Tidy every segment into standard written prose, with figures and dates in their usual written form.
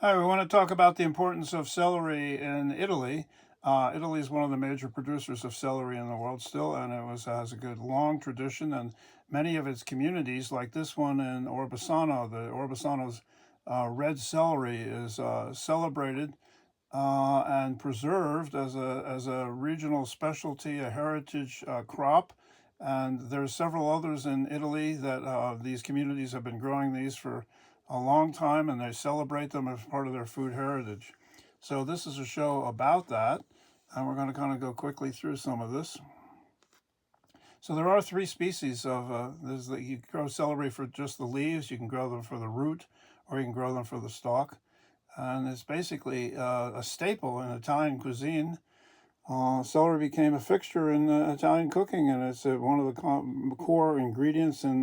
Hi, we want to talk about the importance of celery in Italy. Italy is one of the major producers of celery in the world still, and has a good long tradition. And many of its communities, like this one in Orbisano, the Orbisano's red celery is celebrated and preserved as a regional specialty, a heritage crop. And there's several others in Italy that these communities have been growing these for a long time, and they celebrate them as part of their food heritage. So this is a show about that, and we're going to kind of go quickly through some of this. So there are three species of you can grow celery for just the leaves, you can grow them for the root, or you can grow them for the stalk. And it's basically a staple in Italian cuisine. Celery became a fixture in Italian cooking, and it's one of the core ingredients in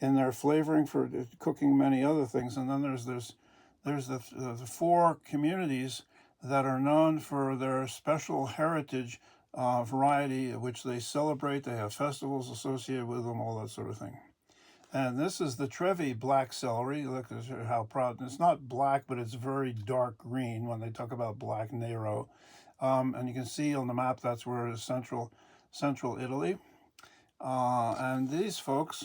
their flavoring for cooking many other things. And then there's the four communities that are known for their special heritage variety, which they celebrate. They have festivals associated with them, all that sort of thing. And this is the Trevi black celery. Look at how proud. It's not black, but it's very dark green when they talk about black Nero. And you can see on the map that's where it is, central Italy. And these folks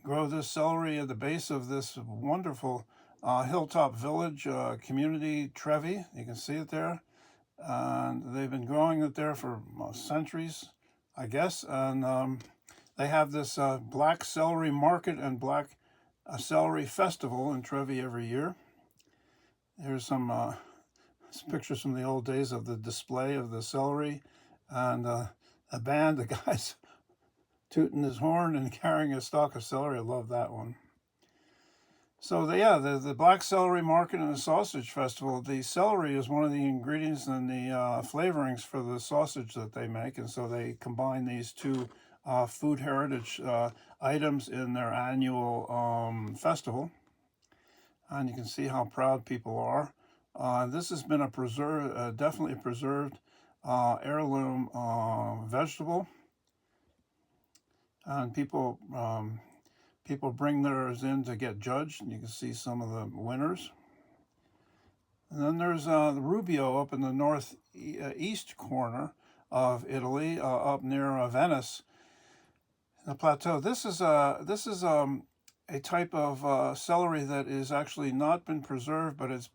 grow this celery at the base of this wonderful hilltop village community, Trevi. You can see it there. And they've been growing it there for centuries, I guess. And they have this black celery market and black celery festival in Trevi every year. Here's some pictures from the old days of the display of the celery, and a band, the guys tooting his horn and carrying a stalk of celery. I love that one. So the black celery market and the sausage festival. The celery is one of the ingredients and the flavorings for the sausage that they make, and so they combine these two food heritage items in their annual festival. And you can see how proud people are. This has been definitely preserved heirloom vegetable, and people bring theirs in to get judged, and you can see some of the winners. And then there's the Rubio up in the northeast corner of Italy, up near Venice, the plateau. This is a type of celery that is actually not been preserved, but it's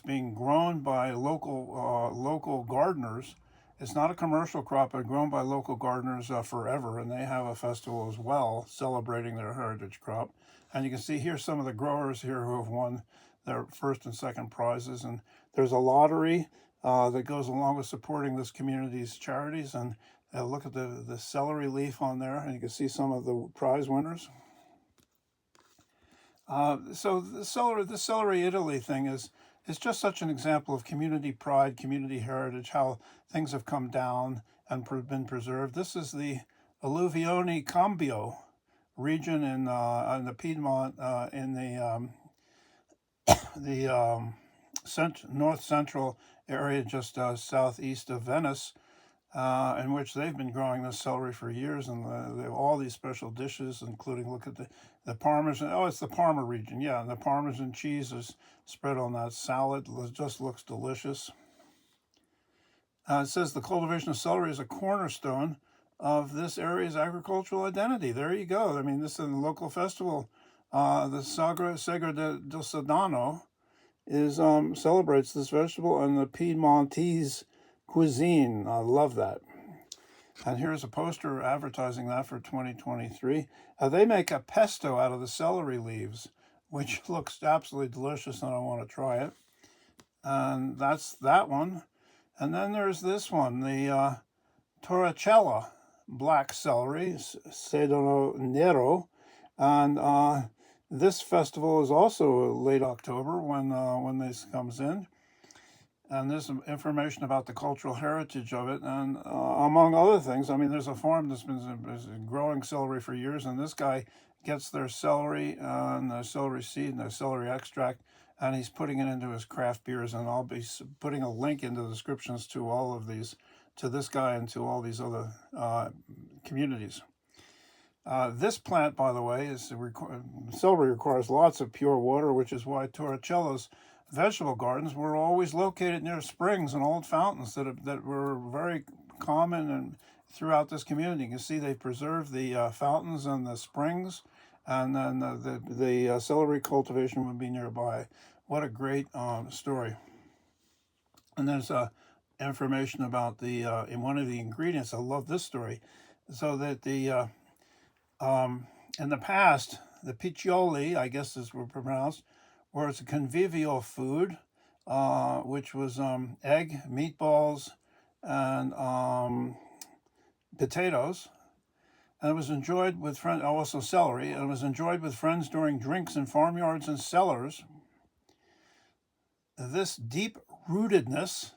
being grown by local gardeners. It's not a commercial crop, but grown by local gardeners forever, and they have a festival as well celebrating their heritage crop. And you can see here some of the growers here who have won their first and second prizes. And there's a lottery that goes along with supporting this community's charities. And look at the celery leaf on there, and you can see some of the prize winners. So the celery Italy thing is just such an example of community pride, community heritage, how things have come down and been preserved. This is the Alluvione Cambio region in the Piedmont, in the north central area, just southeast of Venice. In which they've been growing this celery for years, and they have all these special dishes, including, look at the Parmesan. Oh, it's the Parma region, yeah, and the Parmesan cheese is spread on that salad. It just looks delicious. It says the cultivation of celery is a cornerstone of this area's agricultural identity. There you go. I mean, this is the local festival. The Sagra del Sedano celebrates this vegetable and the Piedmontese cuisine. I love that. And here's a poster advertising that for 2023. They make a pesto out of the celery leaves, which looks absolutely delicious, and I want to try it. And that's that one. And then there's this one, the Torricella black celery, Sedano Nero. And this festival is also late October when this comes in. And there's some information about the cultural heritage of it. And among other things, I mean, there's a farm that's been growing celery for years, and this guy gets their celery and their celery seed and their celery extract, and he's putting it into his craft beers. And I'll be putting a link in the descriptions to all of these, to this guy and to all these other communities. This plant, by the way, celery requires lots of pure water, which is why Torricellas, vegetable gardens were always located near springs and old fountains that were very common and throughout this community. You can see they preserved the fountains and the springs, and then the celery cultivation would be nearby. What a great story. And there's information about the in one of the ingredients. I love this story. So that the in the past, the piccioli, I guess is were pronounced, was a convivial food, which was egg, meatballs, and potatoes. And it was enjoyed with friends, also celery, and it was enjoyed with friends during drinks in farmyards and cellars. This deep-rootedness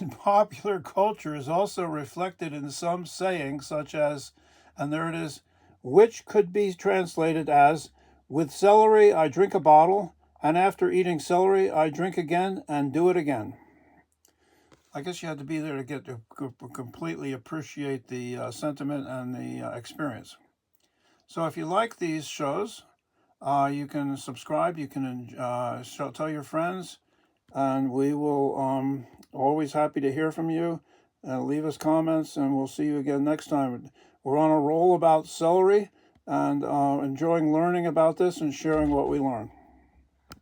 in popular culture is also reflected in some sayings such as, and there it is, which could be translated as, with celery I drink a bottle, and after eating celery I drink again and do it again. I guess you had to be there to get to completely appreciate the sentiment and the experience. So if you like these shows, you can subscribe, you can tell your friends, and we will always happy to hear from you. Leave us comments, and we'll see you again next time. We're on a roll about celery, and enjoying learning about this and sharing what we learn.